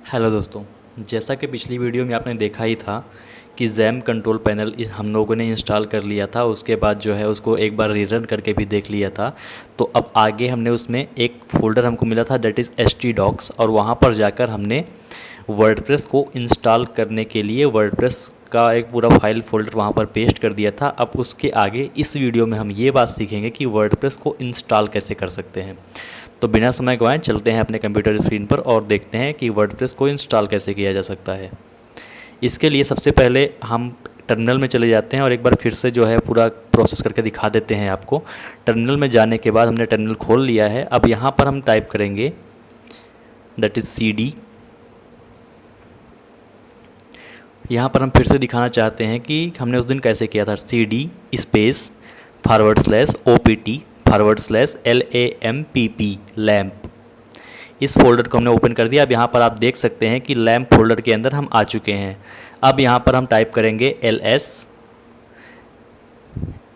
Hello दोस्तों, जैसा कि पिछली वीडियो में आपने देखा ही था कि जैम कंट्रोल पैनल हम लोगों ने इंस्टॉल कर लिया था। उसके बाद जो है उसको एक बार रीरन करके भी देख लिया था। तो अब आगे हमने उसमें एक फ़ोल्डर हमको मिला था दैट इज़ htdocs, और वहाँ पर जाकर हमने वर्डप्रेस को इंस्टॉल करने के लिए वर्डप्रेस का एक पूरा फाइल फ़ोल्डर वहाँ पर पेस्ट कर दिया था। अब उसके आगे इस वीडियो में हम ये बात सीखेंगे कि वर्डप्रेस को इंस्टॉल कैसे कर सकते हैं। तो बिना समय गंवाए चलते हैं अपने कंप्यूटर स्क्रीन पर और देखते हैं कि वर्डप्रेस को इंस्टॉल कैसे किया जा सकता है। इसके लिए सबसे पहले हम टर्मिनल में चले जाते हैं और एक बार फिर से जो है पूरा प्रोसेस करके दिखा देते हैं आपको। टर्मिनल में जाने के बाद हमने टर्मिनल खोल लिया है। अब यहाँ पर हम टाइप करेंगे दैट इज़ cd। यहाँ पर हम फिर से दिखाना चाहते हैं कि हमने उस दिन कैसे किया था। cd स्पेस /opt/lampp लैम्प, इस फोल्डर को हमने ओपन कर दिया। अब यहाँ पर आप देख सकते हैं कि लैम्प फोल्डर के अंदर हम आ चुके हैं। अब यहाँ पर हम टाइप करेंगे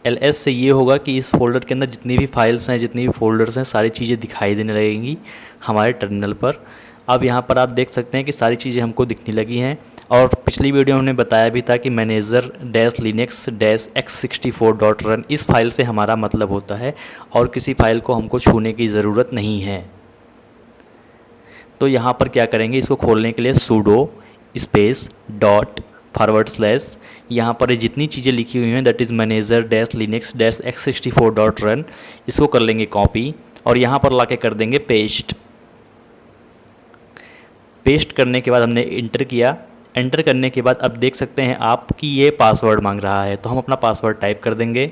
ls से ये होगा कि इस फोल्डर के अंदर जितनी भी फाइल्स हैं, जितनी भी फोल्डर्स हैं, सारी चीज़ें दिखाई देने लगेंगी हमारे टर्मिनल पर। अब यहाँ पर आप देख सकते हैं कि सारी चीज़ें हमको दिखने लगी हैं। और पिछली वीडियो में हमने बताया भी था कि manager-linux-x64.run इस फाइल से हमारा मतलब होता है और किसी फाइल को हमको छूने की ज़रूरत नहीं है। तो यहाँ पर क्या करेंगे, इसको खोलने के लिए sudo स्पेस // यहाँ पर जितनी चीज़ें लिखी हुई हैं दैट इज़ manager-linux-x64.run, इसको कर लेंगे कॉपी और यहाँ पर लाके कर देंगे पेस्ट। पेस्ट करने के बाद हमने इंटर किया। एंटर करने के बाद अब देख सकते हैं आप कि ये पासवर्ड मांग रहा है, तो हम अपना पासवर्ड टाइप कर देंगे।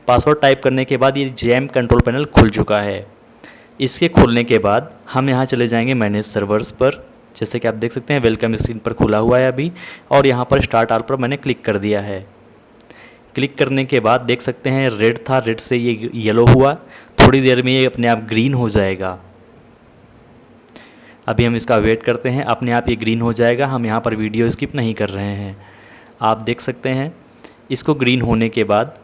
पासवर्ड टाइप करने के बाद ये जैम कंट्रोल पैनल खुल चुका है। इसके खुलने के बाद हम यहाँ चले जाएंगे मैनेज सर्वर्स पर। जैसे कि आप देख सकते हैं वेलकम स्क्रीन पर खुला हुआ है अभी, और यहाँ पर स्टार्ट ऑल पर मैंने क्लिक कर दिया है। क्लिक करने के बाद देख सकते हैं रेड था, रेड से ये येलो हुआ। थोड़ी देर में ये अपने आप ग्रीन हो जाएगा। अभी हम इसका वेट करते हैं, अपने आप ये ग्रीन हो जाएगा। हम यहाँ पर वीडियो स्किप नहीं कर रहे हैं। आप देख सकते हैं इसको ग्रीन होने के बाद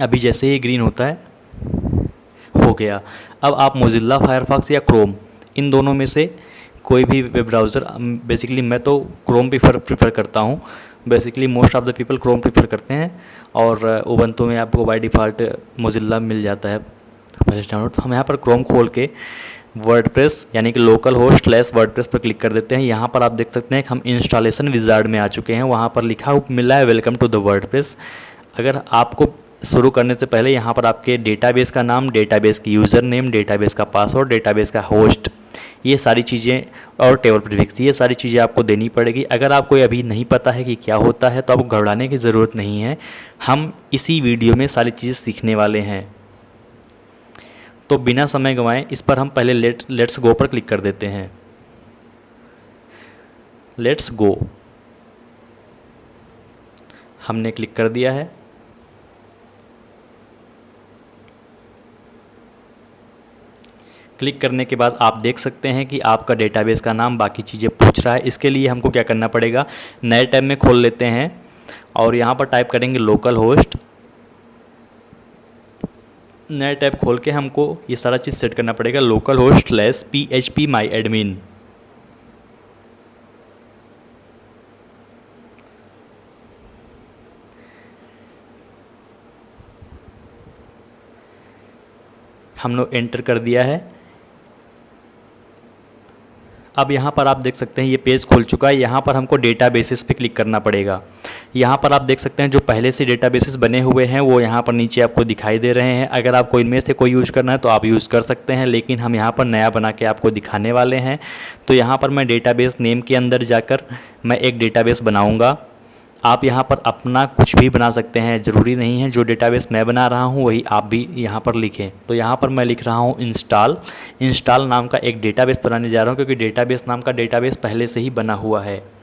अभी जैसे ही ग्रीन होता है हो गया। अब आप मोजिल्ला फायरफॉक्स या क्रोम, इन दोनों में से कोई भी वेब ब्राउज़र, बेसिकली मैं तो क्रोम प्रीफर करता हूँ। Basically most of the people Chrome prefer करते हैं और उबंटू में आपको बाय डिफ़ॉल्ट मोजिल्ला मिल जाता है पहले डाउनलोड। तो हम यहाँ पर क्रोम खोल के वर्डप्रेस यानी कि लोकल होस्ट /वर्डप्रेस पर क्लिक कर देते हैं। यहाँ पर आप देख सकते हैं कि हम इंस्टॉलेशन विज़ार्ड में आ चुके हैं। वहाँ पर लिखा मिला है वेलकम टू द वर्डप्रेस। अगर आपको शुरू करने से पहले यहाँ पर आपके डेटाबेस का नाम, डेटाबेस की यूज़र नेम, डेटाबेस का पासवर्ड, डेटाबेस का होस्ट, ये सारी चीज़ें और टेबल प्रीफिक्स, ये सारी चीज़ें आपको देनी पड़ेगी। अगर आपको अभी नहीं पता है कि क्या होता है तो आपको घबराने की ज़रूरत नहीं है। हम इसी वीडियो में सारी चीज़ें सीखने वाले हैं। तो बिना समय गंवाए इस पर हम पहले लेट्स गो पर क्लिक कर देते हैं। लेट्स गो हमने क्लिक कर दिया है। क्लिक करने के बाद आप देख सकते हैं कि आपका डेटाबेस का नाम, बाकी चीज़ें पूछ रहा है। इसके लिए हमको क्या करना पड़ेगा, नए टैब में खोल लेते हैं और यहाँ पर टाइप करेंगे लोकल होस्ट। नया टैब खोल के हमको ये सारा चीज़ सेट करना पड़ेगा, local host /php my admin। हमने एंटर कर दिया है। अब यहाँ पर आप देख सकते हैं ये पेज खुल चुका है। यहाँ पर हमको डेटाबेसेस पे क्लिक करना पड़ेगा। यहाँ पर आप देख सकते हैं जो पहले से डेटाबेसेस बने हुए हैं वो यहाँ पर नीचे आपको दिखाई दे रहे हैं। अगर आपको इनमें से कोई यूज़ करना है तो आप यूज़ कर सकते हैं, लेकिन हम यहाँ पर नया बना के आपको दिखाने वाले हैं। तो यहाँ पर मैं डेटाबेस नेम के अंदर जाकर मैं एक डेटाबेस बनाऊँगा। आप यहाँ पर अपना कुछ भी बना सकते हैं, ज़रूरी नहीं है जो डेटाबेस मैं बना रहा हूँ वही आप भी यहाँ पर लिखें। तो यहाँ पर मैं लिख रहा हूँ इंस्टॉल नाम का एक डेटाबेस बनाने जा रहा हूँ, क्योंकि डेटाबेस नाम का डेटाबेस पहले से ही बना हुआ है।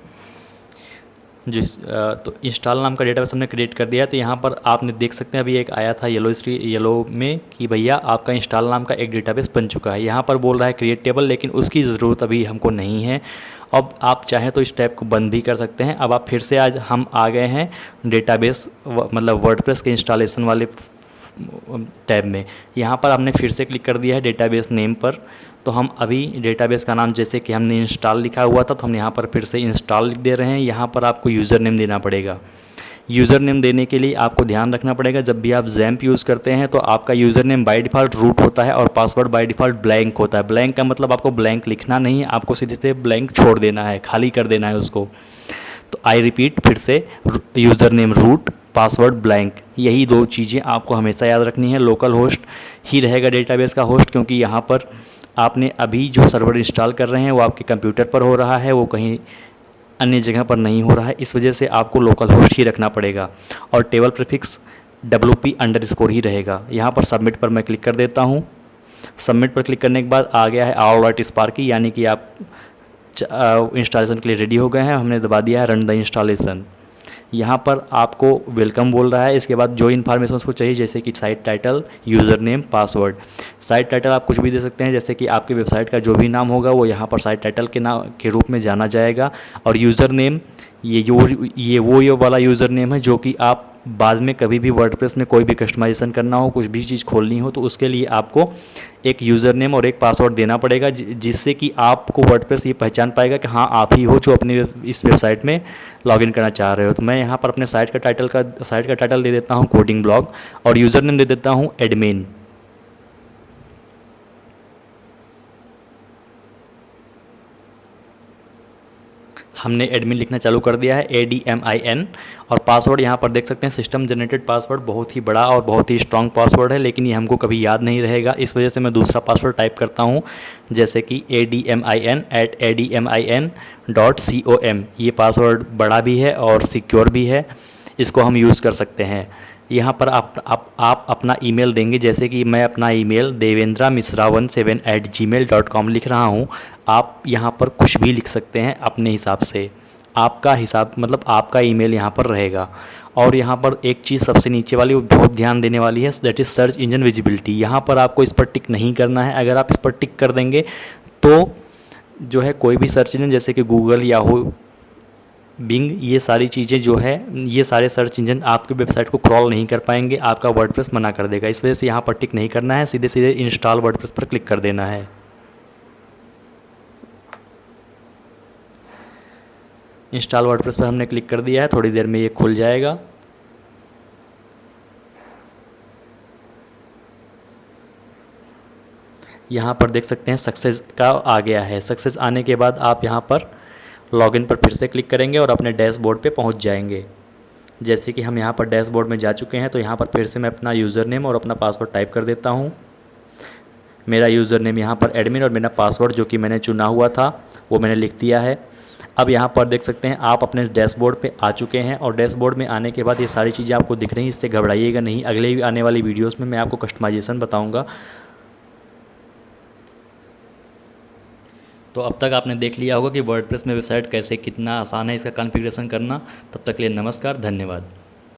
तो इंस्टॉल नाम का डेटाबेस हमने क्रिएट कर दिया। तो यहाँ पर आपने देख सकते हैं अभी एक आया था येलो में कि भैया आपका इंस्टॉल नाम का एक डेटाबेस बन चुका है। यहाँ पर बोल रहा है क्रिएट टेबल, लेकिन उसकी ज़रूरत अभी हमको नहीं है। अब आप चाहें तो इस टैब को बंद भी कर सकते हैं। अब आप फिर से आज हम आ गए हैं डेटाबेस मतलब वर्डप्रेस के इंस्टॉलेशन वाले टैब में। यहाँ पर हमने फिर से क्लिक कर दिया है डेटाबेस नेम पर। तो हम अभी डेटाबेस का नाम जैसे कि हमने इंस्टॉल लिखा हुआ था तो हम यहाँ पर फिर से इंस्टॉल लिख दे रहे हैं। यहाँ पर आपको यूज़र नेम देना पड़ेगा। यूज़र नेम देने के लिए आपको ध्यान रखना पड़ेगा, जब भी आप XAMPP यूज़ करते हैं तो आपका user name by default root होता है और पासवर्ड बाय डिफ़ॉल्ट ब्लैंक होता है। ब्लैंक का मतलब आपको ब्लैंक लिखना नहीं है, आपको सीधे सीधे ब्लैंक छोड़ देना है, खाली कर देना है उसको। तो आई रिपीट फिर से, user name root, password blank, यही 2 चीज़ें आपको हमेशा याद रखनी है। लोकल होस्ट ही रहेगा डेटाबेस का होस्ट, क्योंकि यहाँ पर आपने अभी जो सर्वर इंस्टॉल कर रहे हैं वो आपके कंप्यूटर पर हो रहा है, वो कहीं अन्य जगह पर नहीं हो रहा है। इस वजह से आपको लोकल होस्ट ही रखना पड़ेगा और टेबल प्रीफिक्स WP_ ही रहेगा। यहाँ पर सबमिट पर मैं क्लिक कर देता हूँ। सबमिट पर क्लिक करने के बाद आ गया है ऑल राइट स्पार्की, यानी कि आप इंस्टॉलेशन के लिए रेडी हो गए हैं। हमने दबा दिया है रन द इंस्टॉलेशन। यहाँ पर आपको वेलकम बोल रहा है। इसके बाद जो इन्फॉर्मेशन उसको चाहिए, जैसे कि site title, user name, password. Site title आप कुछ भी दे सकते हैं, जैसे कि आपकी वेबसाइट का जो भी नाम होगा वो यहाँ पर साइट टाइटल के नाम के रूप में जाना जाएगा। और यूज़र नेम ये वाला यूज़र नेम है जो कि आप बाद में कभी भी वर्डप्रेस में कोई भी कस्टमाइजेशन करना हो, कुछ भी चीज़ खोलनी हो, तो उसके लिए आपको एक यूज़र नेम और एक पासवर्ड देना पड़ेगा, जिससे कि आपको वर्डप्रेस ये पहचान पाएगा कि हाँ आप ही हो जो अपनी इस वेबसाइट में लॉगिन करना चाह रहे हो। तो मैं यहाँ पर अपने साइट का टाइटल दे देता हूँ कोडिंग ब्लॉग और यूज़र नेम दे देता हूँ एडमिन। हमने एडमिन लिखना चालू कर दिया है, ADMIN। और पासवर्ड यहाँ पर देख सकते हैं, सिस्टम जनरेटेड पासवर्ड बहुत ही बड़ा और बहुत ही स्ट्रॉन्ग पासवर्ड है, लेकिन ये हमको कभी याद नहीं रहेगा। इस वजह से मैं दूसरा पासवर्ड टाइप करता हूँ, जैसे कि ADMIN@ADMIN.com। ये पासवर्ड बड़ा भी है और सिक्योर भी है, इसको हम यूज़ कर सकते हैं। यहाँ पर आप अपना ईमेल देंगे, जैसे कि मैं अपना ईमेल devendramisra17@gmail.com लिख रहा हूँ। आप यहाँ पर कुछ भी लिख सकते हैं अपने हिसाब से, आपका हिसाब मतलब आपका ईमेल यहाँ पर रहेगा। और यहाँ पर एक चीज़ सबसे नीचे वाली वो बहुत ध्यान देने वाली है, that is search engine visibility. यहाँ पर आपको इस पर टिक नहीं करना है। अगर आप इस पर टिक कर देंगे तो जो है कोई भी सर्च इंजन जैसे कि गूगल, याहू, बिंग, ये सारी चीज़ें जो है, ये सारे सर्च इंजन आपकी वेबसाइट को क्रॉल नहीं कर पाएंगे, आपका वर्डप्रेस मना कर देगा। इस वजह से यहाँ पर टिक नहीं करना है, सीधे सीधे इंस्टॉल वर्डप्रेस पर क्लिक कर देना है। इंस्टॉल वर्डप्रेस पर हमने क्लिक कर दिया है, थोड़ी देर में ये खुल जाएगा। यहाँ पर देख सकते हैं सक्सेस का आ गया है। सक्सेस आने के बाद आप यहाँ पर लॉगिन पर फिर से क्लिक करेंगे और अपने डैशबोर्ड पे पहुँच जाएंगे। जैसे कि हम यहाँ पर डैशबोर्ड में जा चुके हैं, तो यहाँ पर फिर से मैं अपना यूज़र नेम और अपना पासवर्ड टाइप कर देता हूँ। मेरा यूज़र नेम यहाँ पर एडमिन और मेरा पासवर्ड जो कि मैंने चुना हुआ था वो मैंने लिख दिया है। अब यहाँ पर देख सकते हैं आप अपने डैशबोर्ड पे आ चुके हैं और डैशबोर्ड में आने के बाद ये सारी चीज़ें आपको दिख रही हैं, इससे घबराइएगा नहीं। अगले आने वाली वीडियोस में मैं आपको कस्टमाइजेशन बताऊंगा। तो अब तक आपने देख लिया होगा कि वर्डप्रेस में वेबसाइट कैसे कितना आसान है इसका कॉन्फ़िगरेशन करना। तब तक के लिए नमस्कार, धन्यवाद।